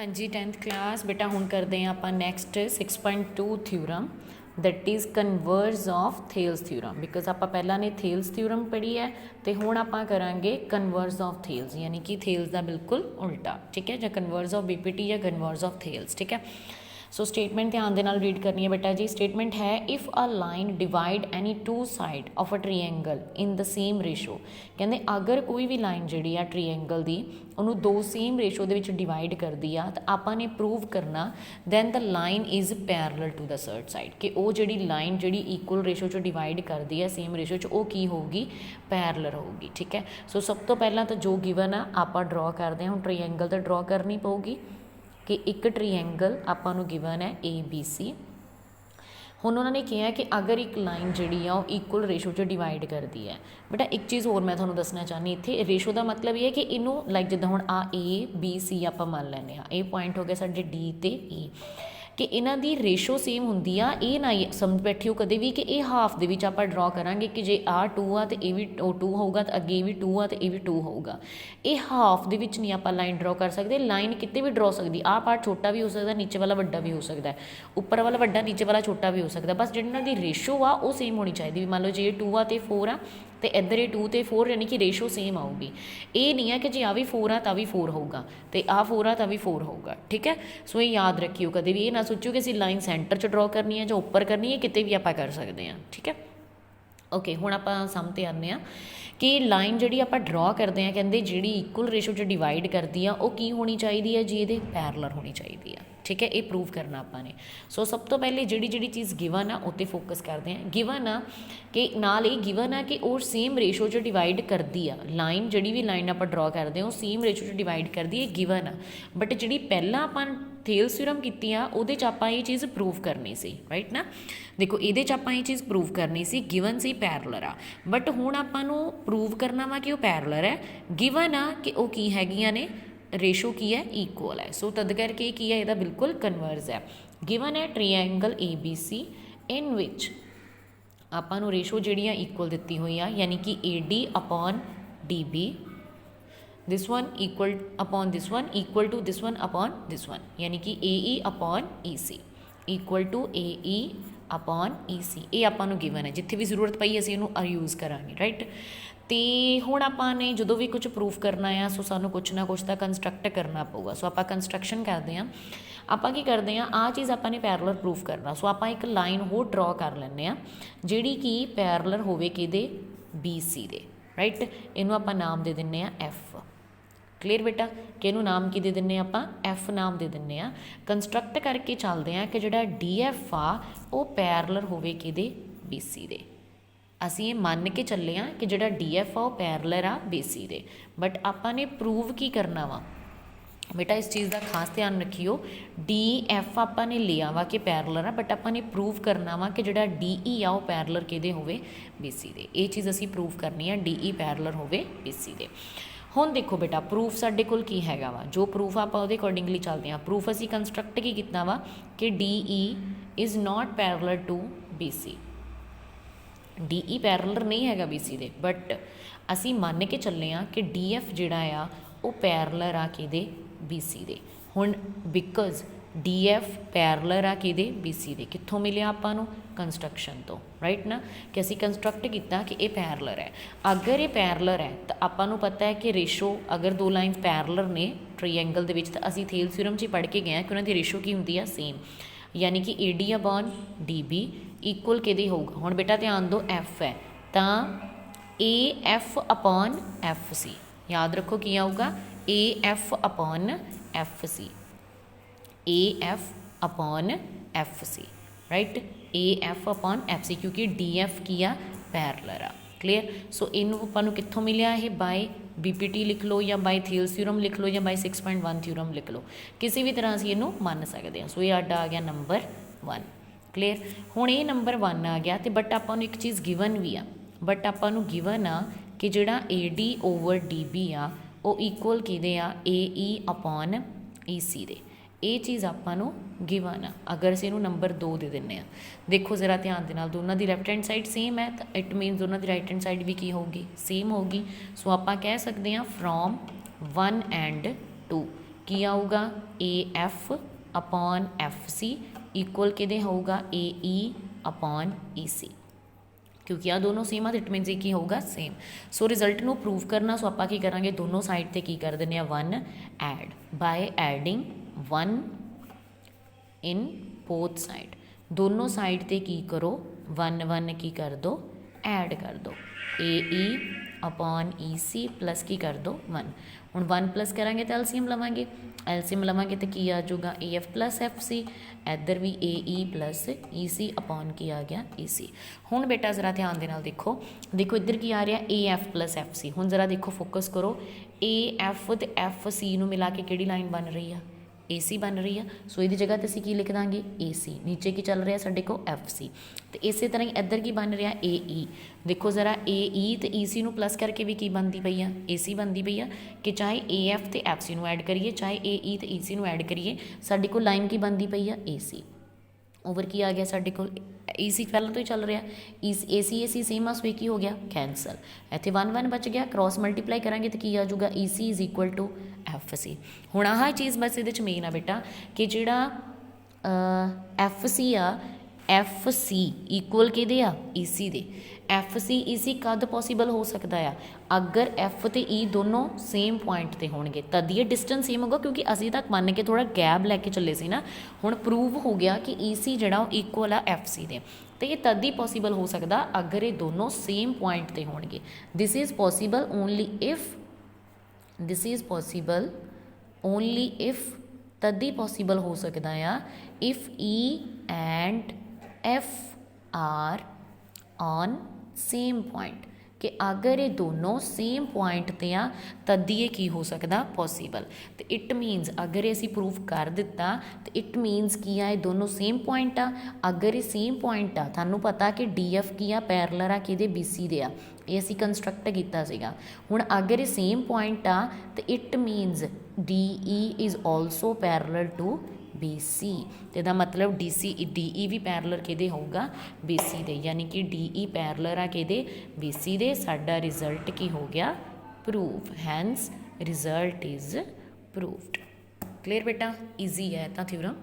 हाँ जी 10th class बेटा हुण करते हैं आप next 6.2 theorem that is converse of Thales theorem because आप पहला ने थेल्स थ्योरम पढ़ी है तो हुण आप करांगे कन्वर्स ऑफ थेल्स यानी कि थेल्स का बिल्कुल उल्टा ठीक है, या कन्वर्स ऑफ बीपीटी या कन्वर्स ऑफ थेल्स ठीक है। सो स्टेटमेंट ध्यान दे नाल रीड करनी है बेटा जी। स्टेटमेंट है if a line divide any two side of a triangle in the same ratio, कहते अगर कोई भी लाइन जी आ ट्रीएंगल की उन्होंने दो सेम रेशो के डिवाइड कर दी आ तो आपने प्रूव करना then the line is parallel to the third side कि वो जी लाइन जी इक्वल रेशो च डिवाइड करती है सेम रेशो च वो की होगी पैरलल होगी ठीक है। सो सब तो पहला तो जो गिवन आ आप ड्रॉ करते हैं, हम ट्रीएंगल तो ड्रॉ करनी पऊगी कि एक ट्रीएंगल आपां नूं गिवन है ए बी सी। हुण उन्होंने कहा कि अगर एक लाइन जी आ इक्वल रेशो च डिवाइड करती है, बेटा एक चीज़ होर मैं तुहानूं दसना चाहनी इत्थे रेशो का मतलब ये है कि इनू लाइक जिद्दां हुण आ ए बी सी आपां मान लैंदे आ, ए पॉइंट हो गया साडे डी ते ई कि इन्हां दी रेशो सेम हुंदी आ। ये ना समझ बैठिओ कदे भी कि ये हाफ दे विच आपां ड्रॉ करांगे कि जे आ 2 आ तो ये भी 2 होगा तो अगे भी 2 आ तो ये भी 2 होगा। ये हाफ दे विच नहीं आपां लाइन ड्रॉ कर सकते, लाइन किते भी ड्रॉ सकती, आ पार्ट छोटा भी हो सकता, नीचे वाला वड्डा भी हो सकता है, उपर वाला वड्डा नीचे वाला छोटा भी हो सकता है, बस जिन्हां दी रेशो आ वो सेम होनी चाहिए भी। मान लो जे 2 आ तो 4 आ तो इधर ये 2 तो 4 यानी कि रेशो सेम आऊगी। ये नहीं है कि जे आ भी 4 आ तो भी 4 होगा तो आ 4 आ तो भी 4 होगा ठीक है। सो ये याद रखियो कदे भी ये ना सोचो कि असीं लाइन सेंटर च ड्रॉ करनी है जो उपर करनी है, किते भी आप कर सकते हैं ठीक है। ओके हुण आपां सम ते आने आ कि लाइन जी आप ड्रॉ करते हैं कहते जी इक्वल रेशो च डिवाइड करती है वो की होनी चाहिए है जी, ये पैरलल होनी चाहिए है ठीक है। ये प्रूव करना आपने। सो सब तो पहले जी चीज़ गिवन आ उत्ते फोकस करते हैं। गिवन आ कि नाल ये गिवन आ कि वो सेम रेशो च डिवाइड करती आ, लाइन जी भी लाइन आप ड्रॉ करते हैं वो सेम रेशो च डिवाइड करती है गिवन आ, बट जी पहला आप थेल्स थ्योरम की उहदे च आपां ये चीज़ प्रूव करनी सी राइट ना। देखो ये आपां ये चीज़ प्रूव करनी सी गिवन सी पैरलर आ, बट हुण आपां नूं प्रूव करना वा कि वो पैरलर है, गिवन आ कि वो की हैगियां ने रेशो की है इक्वल है। सो तद करके की है यदा बिल्कुल कन्वर्स है। गिवन है ट्रीएंगल ए बी सी इन विच आपां नूं रेशो जिहड़ी इक्वल दित्ती हुई आ यानी कि A D upon D B, this one equal upon this one equal to this one upon this one यानी कि A E upon E C equal to A E upon E C. ये आपां नूं गिवन है, जिथे भी जरूरत पई असीं इहनूं यूज़ करांगे राइट। तो हुण आपां ने जो भी कुछ प्रूफ करना है सो सानूं कुछ ना कुछ तो कंस्ट्रक्ट करना पऊगा। सो आपां कंस्ट्रक्शन करते हैं, आपां की करते हैं आ चीज़ आपां ने पैरलर प्रूफ करना। सो आपां एक लाइन होर ड्रॉ कर लैंदे आ जिहड़ी कि पैरलर होवे किहदे बी सी दे राइट। इहनूं आपां नाम दे दिंदे आ एफ। क्लीयर बेटा कि इहनूं नाम की दे दिंदे आपां एफ नाम दे दिंदे आ। कंस्ट्रक्ट करके चलते हैं कि जिहड़ा डी एफ आ वो पैरलर होवे किहदे बी सी दे। असीं ये मान के चले हाँ कि जिहड़ा डी एफ आ वो पैरलर आ बी सी दे, बट आपां ने प्रूव की करना वा बेटा इस चीज़ का खास ध्यान रखियो। डी एफ आपां ने लिया वा कि पैरलर आ, बट आपां ने प्रूव करना वा कि जिहड़ा डी ई आ वो पैरलर किहदे होवे बी सी दे। ये चीज़ असीं प्रूव करनी है डी ई पैरलर होवे बी सी दे। हुण देखो बेटा प्रूफ साडे कोल की हैगा वा, जो प्रूफ आप उहदे अकॉर्डिंगली चलते हैं। प्रूफ असीं कंस्ट्रक्ट की कीता वा कि D E is not parallel to B C, D E parallel नहीं हैगा बी सी दे, बट असी मान के चले हाँ कि डी एफ जिहड़ा आ वो पैरलर आ किहदे बी सी दे। हुण बिकॉज डी एफ पैरलर आ किहदे बी सी दे, कित्थों मिलिया आपां नूं कंस्ट्रक्शन तो राइट ना कि असी कंस्ट्रक्ट किया कि ये पैरलर है। अगर ये पैरलर है तो आपां नूं पता है कि रेशो अगर दो लाइन पैरलर ने ट्रीएंगल दे विच तो असी थेल्स थ्योरम च पढ़ के गए कि उन्हां दी रेशो की हुंदी आ सेम, यानी कि A D upon D B equal किहदे होगा। हुण बेटा ध्यान दो एफ है तो A F upon F C, याद रखो की आऊगा A F upon F C, A F upon F C right, A F upon F C क्योंकि डी एफ की आ पैरलर आ। क्लीयर। सो इनू आपां कित्थों मिलिया है बाय बी पी टी लिख लो या बाय थेल्स थ्योरम लिख लो या बाय 6.1 थ्योरम लिख लो, किसी भी तरह असीं इनू मान सकते हैं। सो ये आडा आ गया नंबर 1। क्लीयर। हुण ये नंबर 1 आ गया तो बट आपां नूं एक चीज़ गिवन भी आ, बट आपां नूं गिवन आ कि जिहड़ा A D over D B आ वो इक्वल किहदे आ ए ई अपॉन ई सी दे। ये चीज़ आपां नूं गिवन आ। अगर असीं इहनूं नंबर 2 दे दिंदे आ, देखो जरा ध्यान दे नाल दोनों की लैफ्ट हैंड साइड सेम है तो इट मीनस दोनों की राइट हैंड साइड भी की होगी सेम होगी। सो आपां कह सकते हैं फ्रॉम 1 एंड 2 की आऊगा AF अपॉन FC इक्वल किहदे होऊगा AE अपॉन EC, क्योंकि आ दोनों सेम आ इट मीनस ये की होगा सेम। सो रिजल्ट ਨੂੰ प्रूव करना, सो ਆਪਾਂ ਕੀ ਕਰਾਂਗੇ दोनों साइड ਤੇ ਕੀ कर ਦਿੰਦੇ ਆ 1 add by adding 1 in both side. दोनों साइड ਤੇ ਕੀ करो 1 1 की कर दो ऐड कर दो AE अपॉन EC प्लस की कर दो 1। ਹੁਣ 1 प्लस करांगे तो एलसीएम लवांगे, एलसीएम लवांगे तो की आ जाऊगा AF प्लस FC, इधर भी AE प्लस EC अपॉन की आ गया EC। ਹੁਣ बेटा जरा ध्यान दे नाल देखो, देखो इधर की आ रहा AF प्लस FC। ਹੁਣ जरा देखो फोकस करो AF तो FC ਨੂੰ मिला के ਕਿਹੜੀ लाइन बन रही है AC बन रही है। सो ये जगह तो असीं की लिख देंगे AC, नीचे की चल रहा साडे को FC, तो इस तरह ही इधर की बन रहा AE। देखो जरा AE तो EC नू प्लस करके भी की बनती पई है AC बनती पई है, कि चाहे AF तो FC नू ऐड करिए चाहे AE तो EC नू ऐड करिए साडे को लाइन की बनती पई है AC। ओवर की आ गया साडे को EC पहले तो ही चल रहा AC सेम आ, सो एक ही हो गया कैंसल, इत्थे 1 1 बच गया, क्रॉस मल्टीप्लाई करांगे तो की आ जाऊगा EC is equal to FC। हुण आह चीज़ बस ये मेन आ बेटा कि जिहड़ा FC आ FC इक्वल किहदे आ EC दे। FC EC कद पॉसीबल हो सकता है अगर F तो E दोनों सेम पॉइंट ते होणगे, तद ये डिस्टेंस सेम होगा, क्योंकि असीं तक मन के थोड़ा गैप लैके चले सी ना। हुण प्रूव हो गया कि EC जिहड़ा इक्वल आ FC दे, तो ये तद ही पॉसीबल हो सकता अगर ये दोनों सेम पॉइंट ते होणगे। This is possible only if, this is possible only if, तद ही पॉसीबल हो सकता है if E and F are on same point, कि अगर ये दोनों सेम पॉइंट ते आ तद ये की हो सकता पॉसीबल। तो इट मीनस अगर असी प्रूव कर दिता तो इट मीनस की आ ये दोनों सेम पॉइंट आ। अगर ये सेम पॉइंट आ, थानू पता कि DF की आ पैरलर आ कि BC दे आ, ये असी कंस्ट्रक्ट किया सीगा। हुण अगर ये सेम पॉइंट आ तो it means DE is also parallel to BC, तो इसका मतलब DE भी पैरलर किहदे होगा BC दे, यानी कि DE पैरलर आ किहदे BC दे। साडा रिजल्ट की हो गया prove, hence result is proved. Clear बेटा, ईजी है तो थ्योरम।